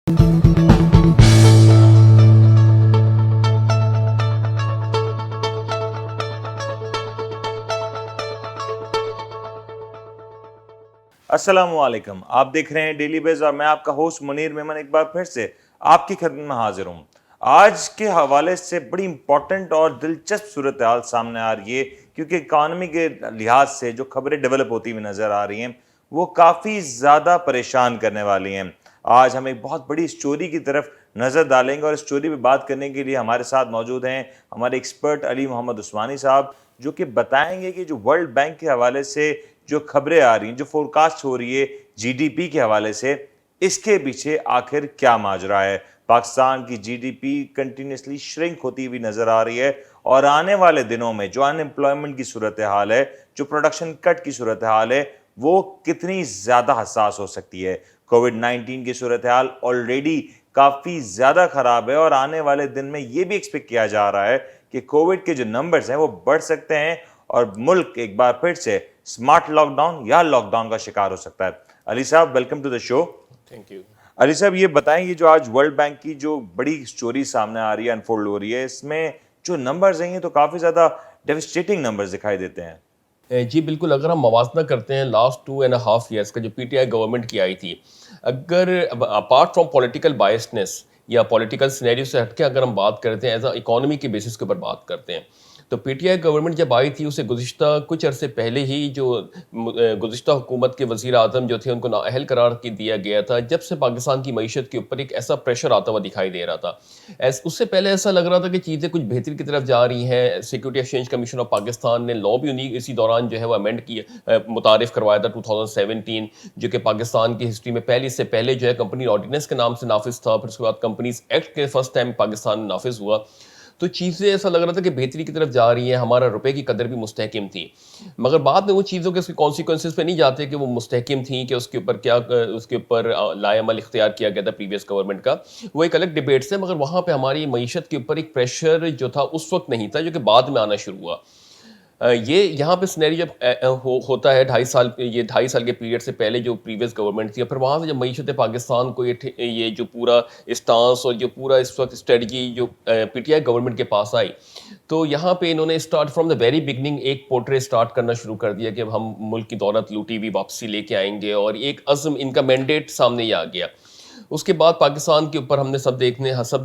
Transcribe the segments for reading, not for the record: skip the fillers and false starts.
السلام علیکم، آپ دیکھ رہے ہیں ڈیلی بیز اور میں آپ کا ہوسٹ منیر میمن ایک بار پھر سے آپ کی خدمت میں حاضر ہوں۔ آج کے حوالے سے بڑی امپورٹنٹ اور دلچسپ صورتحال سامنے آ رہی ہے، کیونکہ اکانومی کے لحاظ سے جو خبریں ڈیولپ ہوتی ہوئی نظر آ رہی ہیں وہ کافی زیادہ پریشان کرنے والی ہیں۔ آج ہم ایک بہت بڑی سٹوری کی طرف نظر ڈالیں گے اور اس سٹوری پہ بات کرنے کے لیے ہمارے ساتھ موجود ہیں ہمارے ایکسپرٹ علی محمد عثمانی صاحب، جو کہ بتائیں گے کہ جو ورلڈ بینک کے حوالے سے جو خبریں آ رہی ہیں، جو فورکاسٹ ہو رہی ہے جی ڈی پی کے حوالے سے، اس کے پیچھے آخر کیا ماجرا ہے۔ پاکستان کی G D P continuously shrink ہوتی ہوئی نظر آ رہی ہے اور آنے والے دنوں میں جو ان امپلائمنٹ کی صورتحال ہے، جو پروڈکشن کٹ کی صورتحال ہے، وہ کتنی زیادہ حساس ہو سکتی ہے۔ کووڈ-19 کی صورتحال آلریڈی کافی زیادہ خراب ہے اور آنے والے دن میں یہ بھی ایکسپیکٹ کیا جا رہا ہے کہ کووڈ کے جو نمبرز ہیں وہ بڑھ سکتے ہیں اور ملک ایک بار پھر سے اسمارٹ لاک ڈاؤن یا لاک ڈاؤن کا شکار ہو سکتا ہے۔ علی صاحب، welcome to the show. Thank you. Ali صاحب، یہ بتائیں، یہ جو آج ورلڈ بینک کی جو بڑی سٹوری سامنے آ رہی ہے، انفولڈ ہو رہی ہے، اس میں جو نمبرز ہیں یہ تو کافی زیادہ ڈیوسٹیٹنگ نمبرز دکھائی دیتے ہیں۔ جی بالکل، اگر ہم موازنہ کرتے ہیں لاسٹ 2.5 ایئرس کا جو پی ٹی آئی گورنمنٹ کی آئی تھی، اگر اپارٹ فرام پولیٹیکل بائسنس یا پولیٹیکل سینیریو سے ہٹ کے اگر ہم بات کرتے ہیں ایز اے اکانومی کے بیسس کے اوپر بات کرتے ہیں، تو پی ٹی آئی گورنمنٹ جب آئی تھی اسے گزشتہ کچھ عرصے پہلے ہی جو گزشتہ حکومت کے وزیر اعظم جو تھے ان کو نااہل قرار دیا گیا تھا، جب سے پاکستان کی معیشت کے اوپر ایک ایسا پریشر آتا ہوا دکھائی دے رہا تھا۔ اس سے پہلے ایسا لگ رہا تھا کہ چیزیں کچھ بہتری کی طرف جا رہی ہیں۔ Security exchange commission of Pakistan نے لا بھی اسی دوران جو ہے وہ امینڈ کیا، متعارف کروایا تھا 2017، جو کہ پاکستان کی ہسٹری میں پہلے سے پہلے جو ہے کمپنی آرڈیننس کے نام سے نافذ تھا، پھر اس کے بعد کمپنیز ایکٹ کے فرسٹ ٹائم پاکستان میں نافذ ہوا۔ تو چیزیں ایسا لگ رہا تھا کہ بہتری کی طرف جا رہی ہیں، ہمارا روپے کی قدر بھی مستحکم تھی، مگر بعد میں وہ چیزوں کے اس کے کانسیکوینسز پہ نہیں جاتے کہ وہ مستحکم تھیں کہ اس کے اوپر کیا اس کے اوپر لائے عمل اختیار کیا گیا تھا پریویس گورنمنٹ کا، وہ ایک الگ ڈیبیٹس ہے، مگر وہاں پہ ہماری معیشت کے اوپر ایک پریشر جو تھا اس وقت نہیں تھا، جو کہ بعد میں آنا شروع ہوا۔ یہ یہاں پہ سینیریو جب ہوتا ہے 2.5 سال کے پیریڈ سے پہلے جو پریویس گورنمنٹ تھی، اور پھر وہاں سے جب معیشت پاکستان کو یہ جو پورا اسٹانس اور جو پورا اس وقت اسٹریٹجی جو پی ٹی آئی گورنمنٹ کے پاس آئی، تو یہاں پہ انہوں نے start from the very beginning ایک پورٹری اسٹارٹ کرنا شروع کر دیا کہ ہم ملک کی دولت لوٹی ہوئی واپسی لے کے آئیں گے، اور ایک عزم ان کا مینڈیٹ سامنے ہی آ گیا۔ اس کے بعد پاکستان کے اوپر ہم نے سب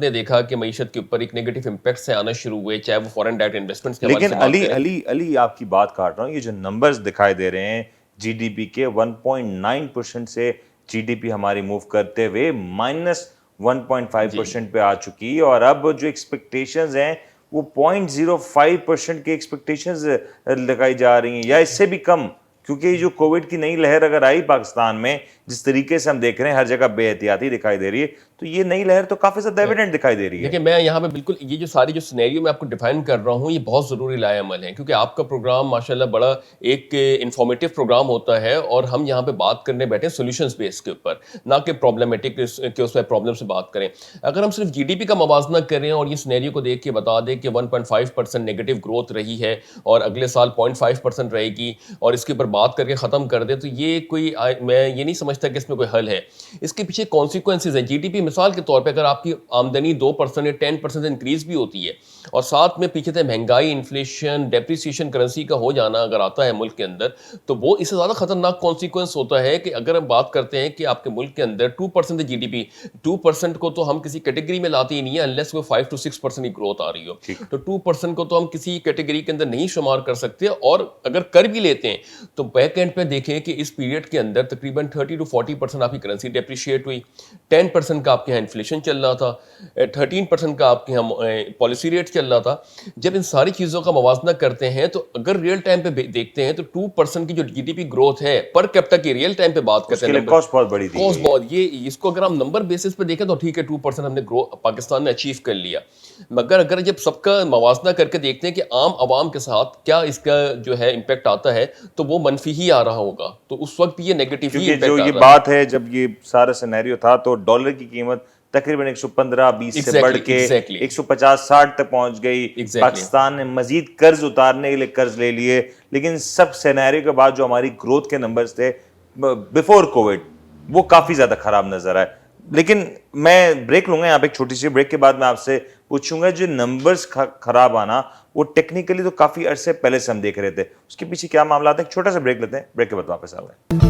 نے دیکھا کہ معیشت کے اوپر ایک نیگیٹو امپیکٹ سے آنا شروع ہوئے، چاہے وہ فورن ڈائریکٹ انویسٹمنٹس کے حوالے سے بات کریں۔ لیکن علی آپ کی بات کاٹ رہا ہوں، یہ جو نمبرز دکھائی دے رہے ہیں جی ڈی پی کے 1.9% سے جی ڈی پی ہماری موو کرتے ہوئے -1.5% پہ آ چکی، اور اب جو ایکسپیکٹیشنز ہیں وہ 0.05% کی ایکسپیکٹیشنز لگائی جا رہی ہیں، یا اس سے بھی کم، کیونکہ یہ جو کووڈ کی نئی لہر اگر آئی پاکستان میں، جس طریقے سے ہم دیکھ رہے ہیں ہر جگہ بے احتیاطی دکھائی دے رہی ہے، تو یہ نئی لہر تو کافی زیادہ ایویڈنٹ دکھائی دے رہی ہے۔ دیکھیں، میں یہاں پہ بالکل یہ جو ساری جو سینیریو میں آپ کو ڈیفائن کر رہا ہوں، یہ بہت ضروری لائے عمل ہیں، کیونکہ آپ کا پروگرام ماشاءاللہ بڑا ایک انفارمیٹیو پروگرام ہوتا ہے، اور ہم یہاں پہ بات کرنے بیٹھے سولوشنز بیس کے اوپر، نہ کہ پرابلمٹک کے اس میں پرابلم سے بات کریں۔ اگر ہم صرف جی ڈی پی کا موازنہ کریں اور یہ سینیریو کو دیکھ کے بتا دیں کہ 1.5% نیگیٹو گروتھ رہی ہے اور اگلے سال 0.5% رہے گی، اور اس کے اوپر بات کر کے ختم کر دیں، تو یہ کوئی، میں یہ نہیں سمجھتا کہ اس میں کوئی حل ہے۔ اس کے پیچھے کانسیکوینسز ہیں۔ جی ڈی پی مثال کے طور پہ اگر آپ کی آمدنی 2% یا 10% انکریز بھی ہوتی ہے، اور ساتھ میں پیچھے سے مہنگائی، انفلیشن، ڈیپریسیشن کرنسی کا ہو جانا اگر آتا ہے ملک کے اندر، تو وہ اس سے زیادہ خطرناک کانسیکوینس ہوتا ہے کہ اگر ہم بات کرتے ہیں کہ آپ کے ملک کے اندر 2% جی ڈی پی، 2% کو تو ہم کسی کیٹیگری میں لاتے ہی نہیں ہیں انلیس وہ 5 to 6% کی گروتھ آ رہی ہو، تو 2% کو تو ہم کسی کیٹیگری کے اندر نہیں شمار کر سکتے، اور اگر کر بھی لیتے ہیں تو بیک اینڈ پہ دیکھیں کہ اس پیریڈ کے اندر تقریباً 30 to 40% آپ کی کرنسی ڈیپریشیٹ ہوئی، 10% کا آپ کے یہاں انفلیشن چل رہا تھا، 13% کا آپ کے یہاں پالیسی ریٹ چل رہا تھا۔ جب ان ساری چیزوں کا موازنہ کرتے ہیں تو اگر ریئل ٹائم پہ دیکھتے ہیں تو 2% کی جو جی ڈی پی گروتھ ہے پر کیپٹا کی، ریئل ٹائم پہ بات کرتے ہیں، کاسٹ بہت بڑی تھی، کاسٹ بہت، یہ اس کو اگر ہم نمبر بیسس پہ دیکھیں تو ٹھیک ہے 2% ہم نے پاکستان نے اچیو کر لیا، مگر اگر جب سب کا موازنہ کر کے دیکھتے ہیں کہ عام عوام کے ساتھ کیا اس کا جو ہے امپیکٹ آتا ہے، تو وہ منفی ہی آ رہا ہوگا، تو اس وقت یہ نیگیٹو ہی امپیکٹ آ رہا ہے۔ جو یہ بات ہے، جب یہ سارا سینیریو تھا تو ڈالر کی قیمت تقریباً 115-120 سے بڑھ کے 150-160 تک پہنچ گئی۔ پاکستان نے مزید قرض اتارنے کے لیے قرض لے لیے، لیکن سب سینیریو کے بعد جو ہماری گروتھ کے نمبرز تھے بیفور کووڈ، وہ کافی زیادہ خراب نظر آئے۔ لیکن میں بریک لوں گا یہاں پہ، ایک چھوٹی سی بریک کے بعد میں آپ سے پوچھوں گا جو نمبرز خراب آنا وہ ٹیکنیکلی تو کافی عرصے پہلے سے ہم دیکھ رہے تھے، اس کے پیچھے کیا معاملات ہیں. ایک چھوٹا سا بریک لیتے ہیں، بریک کے بعد واپس آتے ہیں.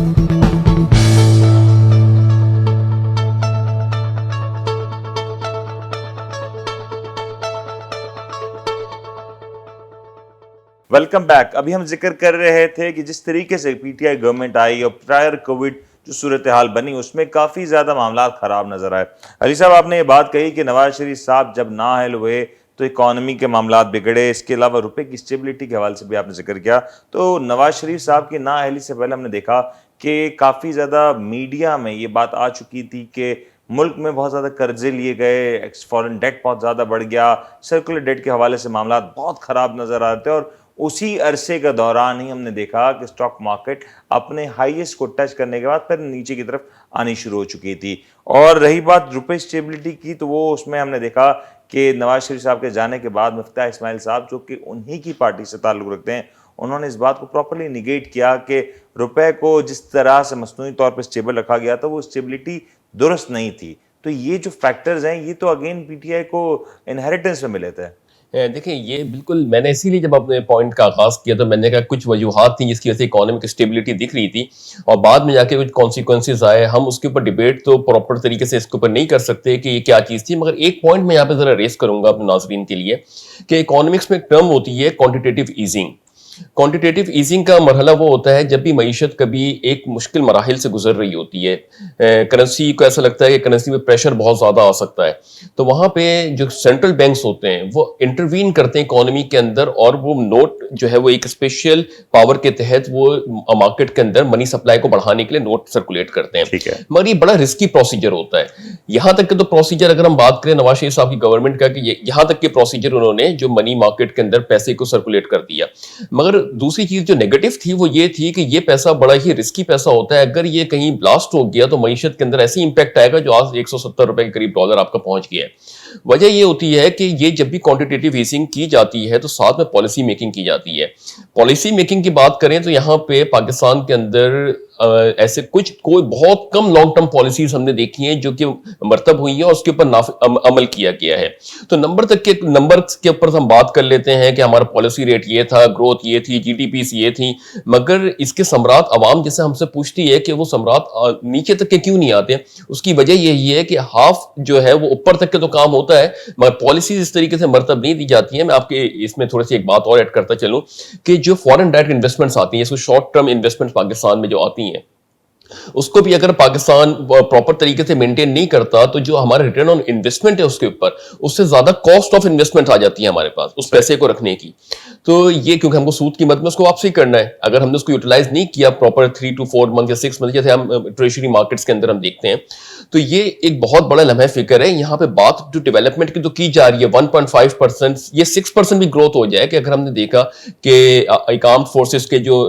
Welcome back. ابھی ہم ذکر کر رہے تھے کہ جس طریقے سے پی ٹی آئی گورنمنٹ آئی اور پرائر کووڈ جو صورتحال بنی اس میں کافی زیادہ معاملات خراب نظر آئے. علی صاحب آپ نے یہ بات کہی کہ نواز شریف صاحب جب نااہل ہوئے تو اکانومی کے معاملات بگڑے، اس کے علاوہ روپے کی اسٹیبلٹی کے حوالے سے بھی آپ نے ذکر کیا. تو نواز شریف صاحب کی نااہلی سے پہلے ہم نے دیکھا کہ کافی زیادہ میڈیا میں یہ بات آ چکی تھی کہ ملک میں بہت زیادہ قرضے لیے گئے، فورن ڈیٹ بہت زیادہ بڑھ گیا، سرکولر ڈیٹ کے حوالے سے معاملات بہت خراب نظر آ رہے تھے. اور اسی عرصے کے دوران ہی ہم نے دیکھا کہ اسٹاک مارکیٹ اپنے ہائیسٹ کو ٹچ کرنے کے بعد پھر نیچے کی طرف آنی شروع ہو چکی تھی. اور رہی بات روپے اسٹیبلٹی کی تو وہ اس میں ہم نے دیکھا کہ نواز شریف صاحب کے جانے کے بعد مفتاح اسماعیل صاحب جو کہ انہی کی پارٹی سے تعلق رکھتے ہیں، انہوں نے اس بات کو پراپرلی نیگیٹ کیا کہ روپے کو جس طرح سے مصنوعی طور پہ اسٹیبل رکھا گیا تھا وہ اسٹیبلٹی درست نہیں تھی. تو یہ جو فیکٹرز ہیں یہ تو اگین پی ٹی آئی کو انہیریٹنس میں ملے تھے. دیکھیں یہ بالکل میں نے اسی لیے جب اپنے پوائنٹ کا آغاز کیا تو میں نے کہا کچھ وجوہات تھیں جس کی وجہ سے اکانومک اسٹیبلٹی دکھ رہی تھی اور بعد میں جا کے کچھ کانسیکوینسز آئے. ہم اس کے اوپر ڈیبیٹ تو پراپر طریقے سے اس کے اوپر نہیں کر سکتے کہ یہ کیا چیز تھی، مگر ایک پوائنٹ میں یہاں پہ ذرا ریز کروں گا اپنے ناظرین کے لیے کہ اکانومکس میں ایک ٹرم ہوتی ہے کوانٹیٹیو ایزنگ. کوانٹیٹیو ایزنگ کا مرحلہ وہ ہوتا ہے جب بھی معیشت کبھی ایک مشکل مراحل سے گزر رہی ہوتی ہے، کرنسی کو ایسا لگتا ہے کہ کرنسی میں پریشر بہت زیادہ آ سکتا ہے، تو وہاں پہ جو سینٹرل بینکس ہوتے ہیں وہ انٹروین کرتے ہیں اکانومی کے اندر اور وہ نوٹ جو ہے وہ ایک اسپیشل پاور کے تحت وہ مارکیٹ کے اندر منی سپلائی کو بڑھانے کے لیے نوٹ سرکولیٹ کرتے ہیں. مگر یہ بڑا رسکی پروسیجر ہوتا ہے. یہاں تک کہ تو پروسیجر اگر ہم بات کریں نواز شریف صاحب کی گورنمنٹ کا کہ یہاں تک کہ پروسیجر انہوں نے جو منی مارکیٹ کے اندر پیسے کو سرکولیٹ کر دیا، مگر دوسری چیز جو نیگیٹو تھی وہ یہ تھی کہ یہ پیسہ بڑا ہی رسکی پیسہ ہوتا ہے. اگر یہ کہیں بلاسٹ ہو گیا تو معیشت کے اندر ایسی امپیکٹ آئے گا جو آج 170 روپے کے قریب ڈالر آپ کا پہنچ گیا ہے. وجہ یہ ہوتی ہے کہ یہ جب بھی کوانٹیٹیو ایزنگ کی جاتی ہے تو ساتھ میں پالیسی میکنگ کی جاتی ہے. پالیسی میکنگ کی بات کریں تو یہاں پہ پاکستان کے اندر ایسے کوئی بہت کم لانگ ٹرم پالیسیز ہم نے دیکھی ہیں جو کہ مرتب ہوئی ہیں اور اس کے اوپر عمل کیا گیا ہے. تو نمبر کے اوپر ہم بات کر لیتے ہیں کہ ہمارا پالیسی ریٹ یہ تھا، گروتھ یہ تھی، جی ڈی پیز یہ تھی، مگر اس کے ثمرات عوام جیسے ہم سے پوچھتی ہے کہ وہ ثمرات نیچے تک کے کیوں نہیں آتے. اس کی وجہ یہی ہے کہ ہاف جو ہے وہ اوپر تک کے تو کام ہوتا ہے مگر پالیسیز اس طریقے سے مرتب نہیں دی جاتی ہیں. میں آپ کے اس میں تھوڑی سی ایک بات اور ایڈ کرتا چلوں کہ جو فورن ڈائریکٹ انویسٹمنٹس آتی ہیں، اس کو شارٹ ٹرم انویسٹمنٹ پاکستان میں جو آتی ہیں، اس کو بھی اگر پاکستان پراپر طریقے سے مینٹین نہیں کرتا تو جو ہمارا ریٹرن آن انویسٹمنٹ ہے اس کے اوپر اس سے زیادہ کاسٹ آف انویسٹمنٹ آ جاتی ہے ہمارے پاس اس پیسے کو رکھنے کی. تو یہ کیونکہ ہم کو سود کی مد میں اس کو واپسی کرنا ہے، اگر ہم نے اس کو یوٹیلائز نہیں کیا پراپر 3 to 4 منتھ یا 6 منتھ جیسے ہم ٹریجری مارکیٹس کے اندر ہم دیکھتے ہیں، تو یہ ایک بہت بڑا لمحہ فکر ہے. یہاں پہ بات جو ڈیولپمنٹ کی تو کی جا رہی ہے 1.5%، یہ 6% بھی گروتھ ہو جائے کہ اگر ہم نے دیکھا کہ ایک آرمڈ فورسز کے جو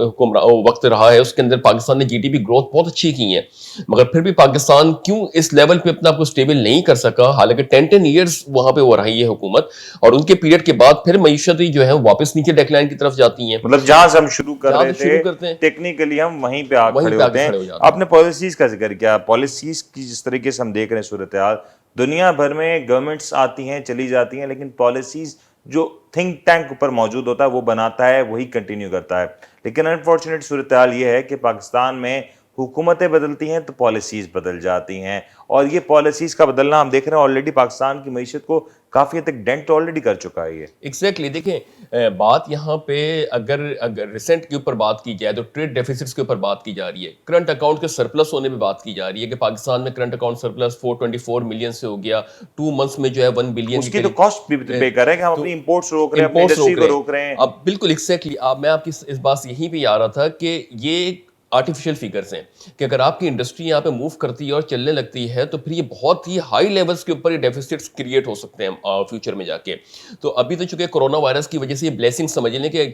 وقت رہا ہے اس کے اندر پاکستان نے جی ڈی پی گروتھ بہت اچھی کی ہے، مگر پھر بھی پاکستان کیوں اس لیول پہ اپنا آپ کو اسٹیبل نہیں کر سکا. حالانکہ 10 ایئرز وہاں پہ وہ رہی ہے حکومت اور ان کے پیریڈ کے بعد پھر معیشت جو ہے واپس نیچے ڈیکلائن کی طرف جاتی ہیں. مطلب جہاں سے ہم شروع کر رہے تھے ٹیکنیکلی ہم وہیں پہ آ کھڑے ہوتے ہیں. آپ نے پالیسیز کا ذکر کیا، پالیسیز کی جس طریقے سے ہم دیکھ رہے ہیں صورتحال دنیا بھر میں گورنمنٹس آتی ہیں چلی جاتی ہیں، لیکن پالیسیز جو تھنک ٹینک اوپر موجود ہوتا ہے وہ بناتا ہے وہی کنٹینیو کرتا ہے. لیکن انفارچونیٹ صورتحال یہ ہے کہ پاکستان میں حکومتیں بدلتی ہیں تو پالیسیز بدل جاتی ہیں، اور یہ پالیسیز کا بدلنا ہم دیکھ رہے ہیں آلریڈی پاکستان کی معیشت کو کافی حد تک ڈینٹ آلریڈی کر چکا ہے. یہ ایگزیکٹلی دیکھیں بات یہاں پہ اگر ریسنٹ کے اوپر بات کی جائے تو ٹریڈ ڈیفیسٹس کے اوپر بات کی جا رہی ہے، کرنٹ اکاؤنٹ کے سرپلس ہونے پہ بات کی جا رہی ہے کہ پاکستان میں کرنٹ اکاؤنٹ سرپلس 424 ملین سے ہو گیا، 2 منتھس میں جو ہے 1 بلین. اس کی تو کاسٹ بھی پے کر رہے ہیں کہ ہم اپنی امپورٹس روک رہے ہیں، اپنی انڈسٹری کو روک رہے ہیں. اب بالکل ایگزیکٹلی میں آپ کی اس بات سے یہیں پہ آ رہا تھا کہ یہ آرٹیفیشل فیگرز ہیں کہ اگر آپ کی انڈسٹری یہاں پہ موو کرتی ہے اور چلنے لگتی ہے تو پھر یہ بہت ہی ہائی لیولز کے اوپر یہ ڈیفیسٹس کریٹ ہو سکتے ہیں فیوچر میں جا کے. تو ابھی تو چونکہ کرونا وائرس کی وجہ سے یہ بلیسنگ سمجھ لیں کہ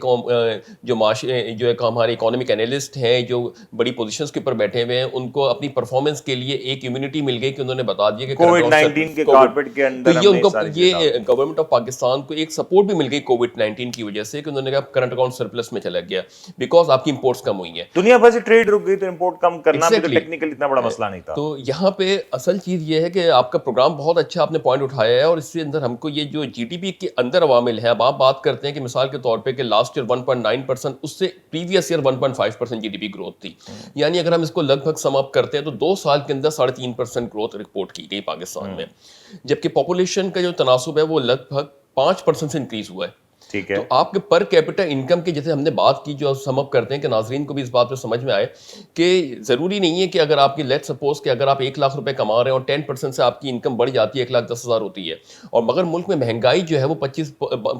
جو ایک ہمارے اکانومک انالسٹ ہیں جو بڑی پوزیشنز کے اوپر بیٹھے ہوئے ہیں ان کو اپنی پرفارمنس کے لیے ایک امیونٹی مل گئی کہ انہوں نے بتا دیا کہ کووڈ-19 کے کارپیٹ کے اندر یہ گورنمنٹ آف پاکستان کو ایک سپورٹ بھی مل گئی کووڈ-19 کی وجہ سے کہ انہوں نے کہا کرنٹ اکاؤنٹ سرپلس میں چلا گیا بیکاز آپ کی امپورٹس کم ہوئی ہیں. دنیا بھر سے ٹریڈ رک گئی تو امپورٹ کم کرنا بھی تو Exactly. ٹیکنیکل اتنا بڑا مسئلہ نہیں تھا. تو یہاں پہ اصل چیز یہ ہے کہ آپ کا پروگرام بہت اچھا آپ نے پوائنٹ اٹھایا ہے, اور اس کے اندر ہم کو یہ جو جی ڈی پی کے اندر عوامل ہیں, اب آپ بات کرتے ہیں کہ مثال کے طور پہ کہ لاسٹ ایئر 1.9%, اس سے previous year 1.5% G D P growth تھی. یعنی اگر ہم اس کو لگ بھگ سم اپ کرتے ہیں تو 2 سال کے اندر 3.5% گروتھ رپورٹ کی گئی پاکستان میں, جبکہ پاپولیشن کا جو تناسب ہے وہ لگ بھگ 5% سے انکریز ہوا ہے. ٹھیک ہے. تو آپ کے پر کیپٹا انکم کی جیسے ہم نے بات کی, جو سم اپ کرتے ہیں کہ ناظرین کو بھی اس بات پہ سمجھ میں آئے کہ ضروری نہیں ہے کہ اگر آپ کی لیٹ سپوز کہ اگر آپ 1 لاکھ روپے کما رہے ہیں اور 10% سے آپ کی انکم بڑھ جاتی ہے 1,10,000 ہوتی ہے, اور مگر ملک میں مہنگائی جو ہے وہ 25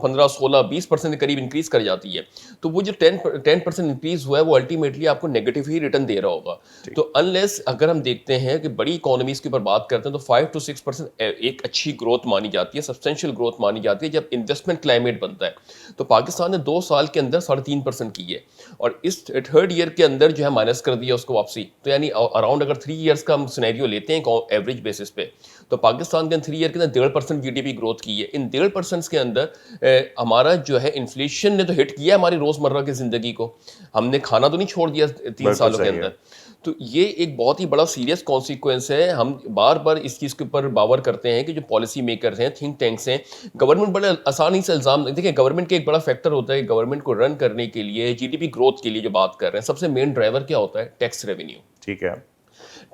15 16 20% کے قریب انکریز کر جاتی ہے, تو وہ جو 10% انکریز ہوا ہے وہ الٹیمیٹلی آپ کو نیگیٹو ہی ریٹرن دے رہا ہوگا. تو انلیس اگر ہم دیکھتے ہیں کہ بڑی اکانومیز کے اوپر بات کرتے ہیں تو 5 to 6% ایک اچھی گروتھ مانی جاتی ہے, سبسٹینشیل گروتھ مانی جاتی ہے جب انویسٹمنٹ کلائمیٹ بنتا ہے. تو پاکستان نے 2 سال کے اندر 3.5% کی ہے, اور اس تھرڈ ایئر کے اندر جو ہے مائنس کر دیا اس کو واپسی. تو یعنی اراؤنڈ اگر 3 ایئرس کا ہم سینیریو لیتے ہیں ایوریج بیسس پہ, تو پاکستان کے 3 ایئر کے اندر 1.5% جی ڈی پی گروتھ کی ہے. ان 1.5% کے اندر ہمارا جو ہے انفلیشن نے تو ہٹ کیا ہماری روزمرہ کی زندگی کو, ہم نے کھانا تو نہیں چھوڑ دیا 3 سالوں کے اندر. تو یہ ایک بہت ہی بڑا سیریس کانسیکوینس ہے. ہم بار بار اس چیز کے اوپر باور کرتے ہیں کہ جو پالیسی میکرز ہیں, تھنک ٹینکس ہیں, گورنمنٹ بڑے آسانی سے الزام دیکھیں, گورنمنٹ کے ایک بڑا فیکٹر ہوتا ہے گورنمنٹ کو رن کرنے کے لیے, جی ڈی پی گروتھ کے لیے جو بات کر رہے ہیں, سب سے مین ڈرائیور کیا ہوتا ہے؟ Tax revenue. ٹھیک ہے.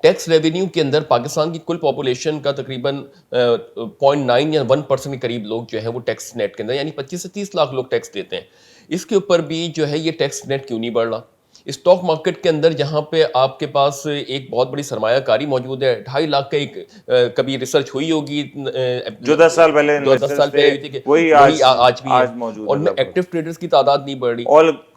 ٹیکس ریونیو کے اندر پاکستان کی کل پاپولیشن کا تقریباً 0.9 یا 1% کے قریب لوگ جو ہے وہ ٹیکس نیٹ کے اندر, یعنی 25 سے 30 لاکھ لوگ ٹیکس دیتے ہیں. اس کے اوپر بھی جو ہے یہ ٹیکس نیٹ کیوں نہیں بڑھ رہا؟ اسٹاک مارکیٹ کے اندر جہاں پہ آپ کے پاس ایک بہت بڑی سرمایہ کاری موجود ہے, 2.5 لاکھ کا ایک کبھی ریسرچ ہوئی ہوگی جو 10 سال پہلے وہی آج بھی ہے, موجود اور ان میں ایکٹیو ٹریڈرز کی تعداد نہیں بڑھ رہی,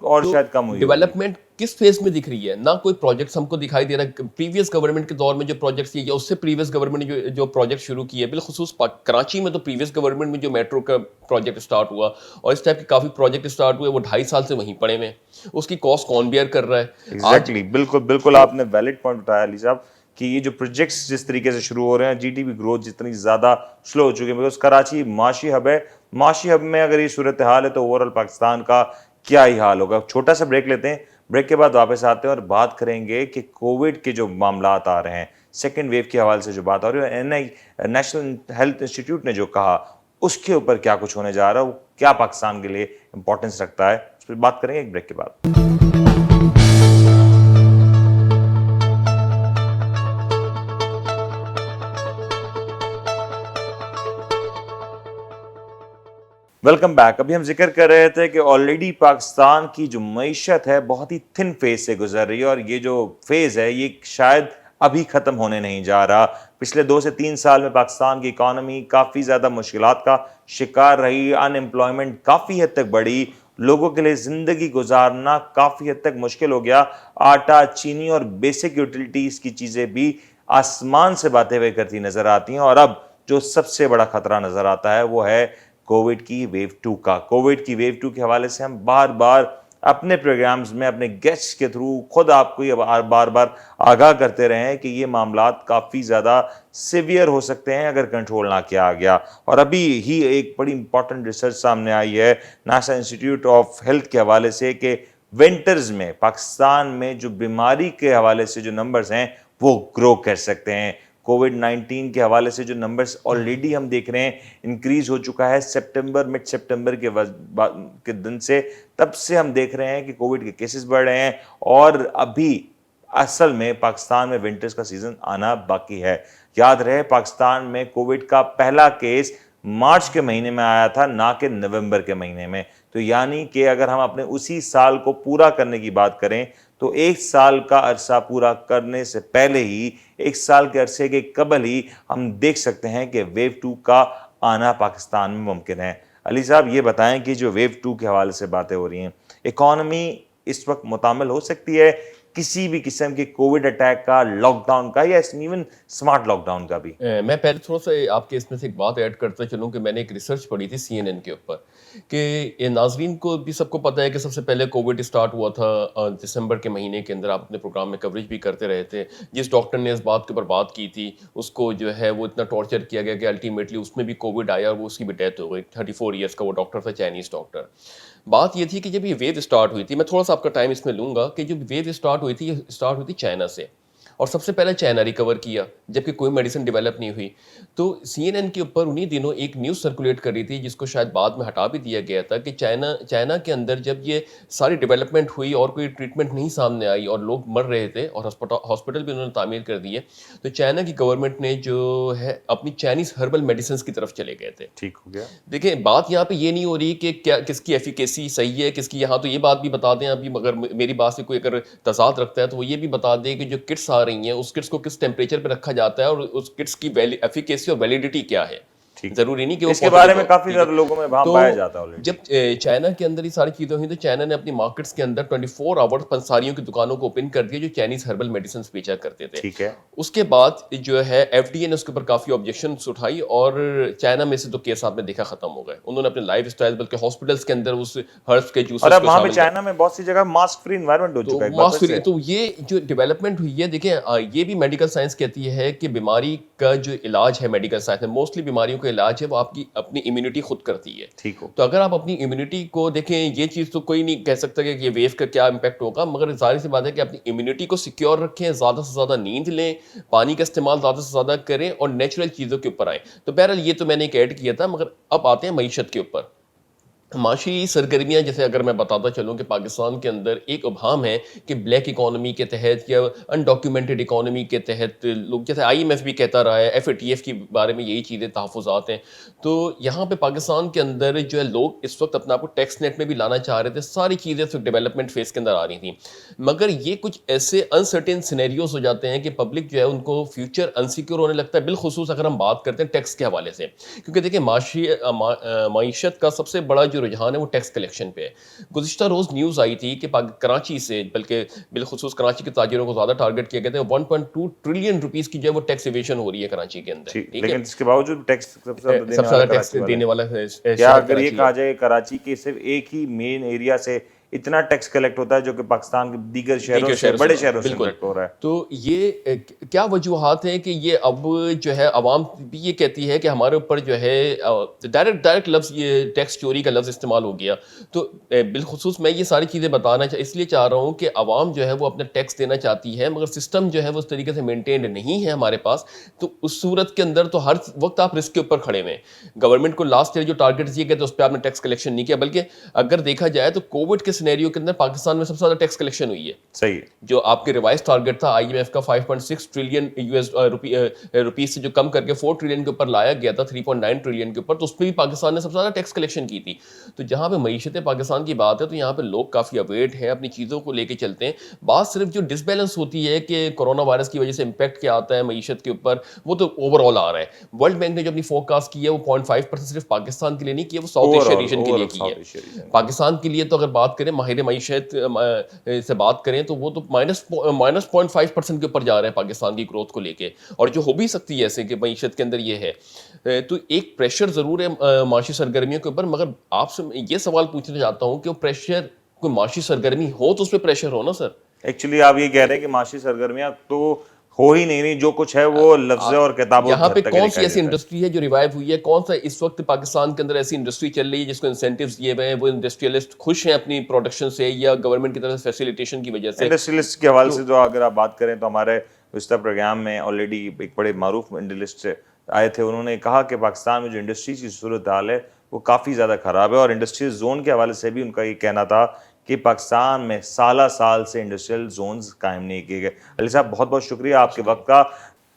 اور شاید کم ہوئی. ڈیولپمنٹ کس فیز میں دکھ رہی ہے؟ نہ کوئی پروجیکٹس ہم کو دکھائی دے رہا ہے. پریویس گورنمنٹ کے دور میں جو پروجیکٹس کیے, یا اس سے پریویس گورنمنٹ نے جو پروجیکٹ شروع کیے, بالخصوص کراچی میں تو پریویس گورنمنٹ میں جو میٹرو کا پروجیکٹ اسٹارٹ ہوا, اور اس ٹائپ کے کافی پروجیکٹ اسٹارٹ ہوئے, وہ 2.5 سال سے وہیں پڑے ہوئے. اس کی کاسٹ کون بیئر کر رہا ہے؟ ایگزیکٹلی, بالکل آپ نے ویلڈ پوائنٹ اٹھایا علی صاحب کہ یہ جو پروجیکٹس جس طریقے سے شروع ہو رہے ہیں, جی ڈی پی گروتھ جتنی زیادہ سلو ہو چکی ہے, بیکاز کراچی معاشی ہب ہے, معاشی ہب میں اگر یہ صورتحال ہے تو اوور آل پاکستان کا کیا ہی حال ہوگا. چھوٹا سا بریک لیتے ہیں, بریک کے بعد واپس آتے ہیں اور بات کریں گے کہ کووڈ کے جو معاملات آ رہے ہیں, سیکنڈ ویو کے حوالے سے جو بات آ رہی ہے, نیشنل ہیلتھ انسٹیٹیوٹ نے جو کہا اس کے اوپر کیا کچھ ہونے جا رہا ہے, وہ کیا پاکستان کے لیے امپورٹنس رکھتا ہے, اس پہ بات کریں گے ایک بریک کے بعد. Welcome back. ابھی ہم ذکر کر رہے تھے کہ آلریڈی پاکستان کی جو معیشت ہے بہت ہی تھن فیز سے گزر رہی ہے, اور یہ جو فیز ہے یہ شاید ابھی ختم ہونے نہیں جا رہا. پچھلے 2 سے 3 سال میں پاکستان کی اکانومی کافی زیادہ مشکلات کا شکار رہی, ان امپلائمنٹ کافی حد تک بڑھی, لوگوں کے لیے زندگی گزارنا کافی حد تک مشکل ہو گیا. آٹا, چینی اور بیسک یوٹیلیٹیز کی چیزیں بھی آسمان سے باتیں ہوئے کرتی نظر آتی ہیں, اور اب جو سب سے بڑا خطرہ نظر آتا ہے وہ ہے کووڈ کی ویو 2 کا. کووڈ کی ویو 2 کے حوالے سے ہم بار بار اپنے پروگرامز میں اپنے گیسٹ کے تھرو خود آپ کو یہ بار بار آگاہ کرتے رہے ہیں کہ یہ معاملات کافی زیادہ سیویئر ہو سکتے ہیں اگر کنٹرول نہ کیا گیا. اور ابھی ہی ایک بڑی امپورٹنٹ ریسرچ سامنے آئی ہے نیشنل انسٹیٹیوٹ آف ہیلتھ کے حوالے سے کہ ونٹرز میں پاکستان میں جو بیماری کے حوالے سے جو نمبرز ہیں وہ گرو کر سکتے ہیں. کووڈ 19 کے حوالے سے جو نمبرز آلریڈی ہم دیکھ رہے ہیں انکریز ہو چکا ہے سپٹمبر, مڈ سپٹمبر کے دن سے, تب سے ہم دیکھ رہے ہیں کہ کووڈ کے کیسز بڑھ رہے ہیں, اور ابھی اصل میں پاکستان میں ونٹرز کا سیزن آنا باقی ہے. یاد رہے پاکستان میں کووڈ کا پہلا کیس مارچ کے مہینے میں آیا تھا, نہ کہ نومبر کے مہینے میں. تو یعنی کہ اگر ہم اپنے اسی سال کو پورا کرنے کی بات کریں تو 1 سال کا عرصہ پورا کرنے سے پہلے ہی, 1 سال کے عرصے کے قبل ہی ہم دیکھ سکتے ہیں کہ ویو 2 کا آنا پاکستان میں ممکن ہے. علی صاحب یہ بتائیں کہ جو ویو 2 کے حوالے سے باتیں ہو رہی ہیں, اکانومی اس وقت متعامل ہو سکتی ہے کسی بھی قسم کے کووڈ اٹیک کا, لاک ڈاؤن کا, یا ایون اسمارٹ لاک ڈاؤن کا بھی؟ میں پہلے تھوڑا سا آپ کے اس میں سے ایک بات ایڈ کرتا چلوں کہ میں نے ایک ریسرچ پڑھی تھی CNN کے اوپر, کہ ناظرین کو بھی سب کو پتہ ہے کہ سب سے پہلے کووڈ اسٹارٹ ہوا تھا دسمبر کے مہینے کے اندر. آپ اپنے پروگرام میں کوریج بھی کرتے رہے تھے. جس ڈاکٹر نے اس بات کے اوپر بات کی تھی اس کو جو ہے وہ اتنا ٹارچر کیا گیا کہ الٹیمیٹلی اس میں بھی کووڈ آیا اور وہ اس کی بھی ڈیتھ ہو گئی. 34 ایئرس کا وہ ڈاکٹر تھا, چائنیز ڈاکٹر. بات یہ تھی کہ جب یہ ویو اسٹارٹ ہوئی تھی، میں تھوڑا سا آپ کا ٹائم اس میں لوں گا، کہ جو ویو اسٹارٹ ہوئی تھی یہ اسٹارٹ ہوئی تھی چائنا سے، اور سب سے پہلے چائنا ریکور کیا جبکہ کوئی میڈیسن ڈیولپ نہیں ہوئی. تو سی این این کے اوپر انہی دنوں ایک نیوز سرکولیٹ کر رئی تھی جس کو شاید بعد میں ہٹا بھی دیا گیا تھا، کہ چائنا کے اندر جب یہ ساری ڈیولپمنٹ ہوئی اور کوئی ٹریٹمنٹ نہیں سامنے آئی اور لوگ مر رہے تھے اور ہاسپٹل بھی انہوں نے تعمیر کر دیے، تو چائنا کی گورنمنٹ نے جو ہے اپنی چائنیز ہربل میڈیسنس کی طرف چلے گئے تھے. ٹھیک ہو گیا. دیکھیں بات یہاں پہ یہ نہیں ہو رہی کہ کیا کس کی ایفیکیسی صحیح ہے کس کی. یہاں تو یہ بات بھی بتا دیں ابھی، مگر میری بات سے کوئی اگر تضاد رکھتا ہے تو وہ یہ بھی بتا دیں کہ جو کٹس آ رہی ہیں اس کٹس کو کس ٹیمپریچر پہ رکھا جاتا ہے اور اس کٹس کی ایفیکیسی اور ویلیڈیٹی کیا ہے. ضروری نہیں کہ وہ اس کے بارے میں کافی زیادہ لوگوں میں بھام پایا جاتا ہے. جب چائنا کے اندر یہ ساری چیزیں ہوئی تو چائنا نے اپنی مارکیٹس کے اندر 24 آورز پنساریوں کی دکانوں کو اوپن کر دیا جو چائنیز ہربل میڈیسنس بیچا کرتے تھے. ٹھیک ہے. اس کے بعد جو ہے ایف ڈی اے نے اس کے اوپر کافی آبجیکشنس اٹھائی اور چائنا میں سے تو کیس آپ نے دیکھا ختم ہو گئے. انہوں نے اپنے لائف اسٹائل بلکہ ہاسپٹلس کے اندر اس ہربس کے جوسز اور اب وہاں پہ چائنا میں بہت سی جگہ ماسک فری انوائرمنٹ ہو چکا ہے. Mask free. تو یہ جو ڈیولپمنٹ ہوئی ہے دیکھیں یہ بھی میڈیکل سائنس کہتی ہے کہ بیماری کا جو علاج ہے میڈیکل سائنس میں موسٹلی بیماریوں کا علاج ہے وہ آپ کی اپنی امیونٹی خود کرتی ہے. ٹھیک ہو. تو اگر آپ اپنی امیونٹی کو دیکھیں یہ چیز تو کوئی نہیں کہہ سکتا کہ یہ ویو کا کیا امپیکٹ ہوگا، مگر ظاہر سی بات ہے کہ اپنی امیونٹی کو سیکیور رکھیں، زیادہ سے زیادہ نیند لیں، پانی کا استعمال زیادہ سے زیادہ کریں اور نیچرل چیزوں کے اوپر آئیں. تو بہرحال یہ تو میں نے ایک ایڈ کیا تھا، مگر اب آتے ہیں معیشت کے اوپر. معاشی سرگرمیاں جیسے اگر میں بتاتا چلوں کہ پاکستان کے اندر ایک ابہام ہے کہ بلیک اکانومی کے تحت یا انڈاکیومنٹڈ اکانومی کے تحت لوگ جیسے آئی ایم ایف بھی کہتا رہا ہے، ایف اے ٹی ایف کے بارے میں یہی چیزیں تحفظات ہیں. تو یہاں پہ پاکستان کے اندر جو ہے لوگ اس وقت اپنے آپ کو ٹیکس نیٹ میں بھی لانا چاہ رہے تھے، ساری چیزیں اس وقت ڈیولپمنٹ فیز کے اندر آ رہی تھیں، مگر یہ کچھ ایسے انسرٹین سینیریوز ہو جاتے ہیں کہ پبلک جو ہے ان کو فیوچر انسیکیور ہونے لگتا ہے، بالخصوص اگر ہم بات کرتے ہیں ٹیکس کے حوالے سے. کیونکہ دیکھیں معیشت کا سب سے بڑا جو رجحان ہے وہ ٹیکس کلیکشن پہ ہے. گزشتہ روز نیوز آئی تھی کہ کراچی سے بلکہ بالخصوص کراچی کے تاجروں کو زیادہ ٹارگٹ کیا گیا تھا. 1.2 ٹریلین روپیز کی جو ہے وہ ٹیکس ایویشن ہو رہی ہے کراچی کے اندر. لیکن اس کے باوجود ٹیکس سب سے زیادہ ٹیکس دینے والا کیا اگر یہ کہا جائے کراچی کے صرف ایک ہی مین ایریا سے اتنا ٹیکس کلیکٹ ہوتا ہے جو کہ پاکستان کے دیگر شہروں سے بڑے شہروں سے کلیکٹ ہو رہا ہے. تو یہ کیا وجوہات ہیں کہ یہ اب جو ہے عوام بھی یہ کہتی ہے کہ ہمارے اوپر جو ہے ڈائریکٹ لفظ یہ ٹیکس چوری کا لفظ استعمال ہو گیا. تو بالخصوص میں یہ ساری چیزیں بتانا اس لیے چاہ رہا ہوں کہ عوام جو ہے وہ اپنا ٹیکس دینا چاہتی ہے مگر سسٹم جو ہے وہ اس طریقے سے مینٹینڈ نہیں ہے ہمارے پاس. تو اس صورت کے اندر تو ہر وقت آپ رسک کے اوپر کھڑے ہوئے ہیں. گورنمنٹ کو لاسٹ ایئر جو ٹارگیٹ دیے گئے تھے اس پہ آپ نے ٹیکس کلیکشن نہیں کیا، بلکہ اگر دیکھا جائے تو کووڈ کے سینیریو کے اندر پاکستان میں سب سے زیادہ ٹیکس کلیکشن ہوئی ہے. صحیح. جو آپ کے ریوائز ٹارگیٹ تھا آئی ایم ایف کا 5.6 ٹریلین روپیز سے جو کم کر کے 4 ٹریلین کے اوپر لایا گیا تھا 3.9 ٹریلین کے اوپر، تو اس پہ بھی پاکستان نے سب سے زیادہ ٹیکس کلیکشن کی تھی. تو جہاں پہ معیشت پاکستان کی بات ہے تو یہاں پہ لوگ کافی اویئرڈ ہیں، اپنی چیزوں کو لے کے چلتے ہیں. بات صرف جو ڈس بیلنس ہوتی ہے کہ کرونا وائرس کی وجہ سے امپیکٹ کیا آتا ہے معیشت کے اوپر، وہ تو اوور آل آ رہا ہے. ورلڈ بینک نے جو اپنی فور کاسٹ کی ہے وہ 0.5% صرف پاکستان کے لیے نہیں کی ہے، وہ ساؤتھ ایشیا ریجن کے لیے کی ہے. پاکستان کے لیے تو اگر بات کریں ماہر معیشت سے بات کریں تو وہ تو -0.5% کے اوپر جا رہے ہیں پاکستان کی گروتھ کو لے کے، اور جو ہو بھی سکتی ہے ایسے کہ معیشت کے اندر یہ ہے. تو ایک پریشر ضرور ہے معاشی سرگرمیوں کے اوپر، مگر آپ سے یہ سوال پوچھنا چاہتا ہوں کہ وہ پریشر کوئی معاشی سرگرمی ہو تو اس پہ پریشر ہو نا سر. ایکچولی آپ یہ کہہ رہے ہیں کہ معاشی سرگرمیاں تو ہو ہی نہیں، جو کچھ ہے وہ لفظ اور کتابوں. یہاں پہ کون سی ایسی انڈسٹری ہے جو ریوائیو ہوئی ہے؟ کون سا اس وقت پاکستان کے اندر ایسی انڈسٹری چل رہی ہے جس کو انسینٹیوز دیے ہوئے ہیں، وہ انڈسٹریلسٹ خوش ہیں اپنی پروڈکشن سے یا گورنمنٹ کی طرف سے فیسیلیٹیشن کی وجہ سے؟ انڈسٹریلسٹ کے حوالے سے جو اگر آپ بات کریں تو ہمارے گزشتہ پروگرام میں آلریڈی ایک بڑے معروف انڈسٹریلسٹ آئے تھے، انہوں نے کہا کہ پاکستان میں جو انڈسٹری کی صورتحال ہے وہ کافی زیادہ خراب ہے، اور انڈسٹریل زون کے حوالے سے بھی ان کا یہ کہنا تھا کہ پاکستان میں سالہ سال سے انڈسٹریل زونز قائم نہیں کیے گئے. علی صاحب بہت بہت شکریہ آپ کے وقت کا.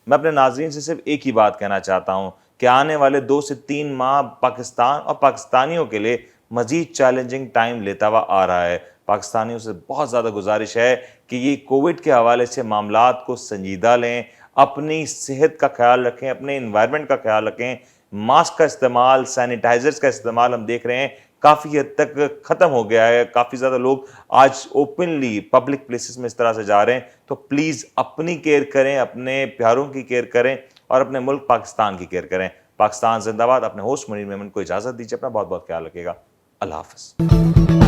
میں اپنے ناظرین سے صرف ایک ہی بات کہنا چاہتا ہوں کہ آنے والے 2 سے 3 ماہ پاکستان اور پاکستانیوں کے لیے مزید چیلنجنگ ٹائم لیتا ہوا آ رہا ہے. پاکستانیوں سے بہت زیادہ گزارش ہے کہ یہ کووڈ کے حوالے سے معاملات کو سنجیدہ لیں، اپنی صحت کا خیال رکھیں، اپنے انوائرمنٹ کا خیال رکھیں. ماسک کا استعمال، سینیٹائزرز کا استعمال ہم دیکھ رہے ہیں کافی حد تک ختم ہو گیا ہے. کافی زیادہ لوگ آج اوپنلی پبلک پلیسز میں اس طرح سے جا رہے ہیں. تو پلیز اپنی کیئر کریں، اپنے پیاروں کی کیئر کریں اور اپنے ملک پاکستان کی کیئر کریں. پاکستان زندہ باد. اپنے ہوسٹ منیر میمن کو اجازت دیجیے. اپنا بہت بہت خیال رکھیے گا. اللہ حافظ.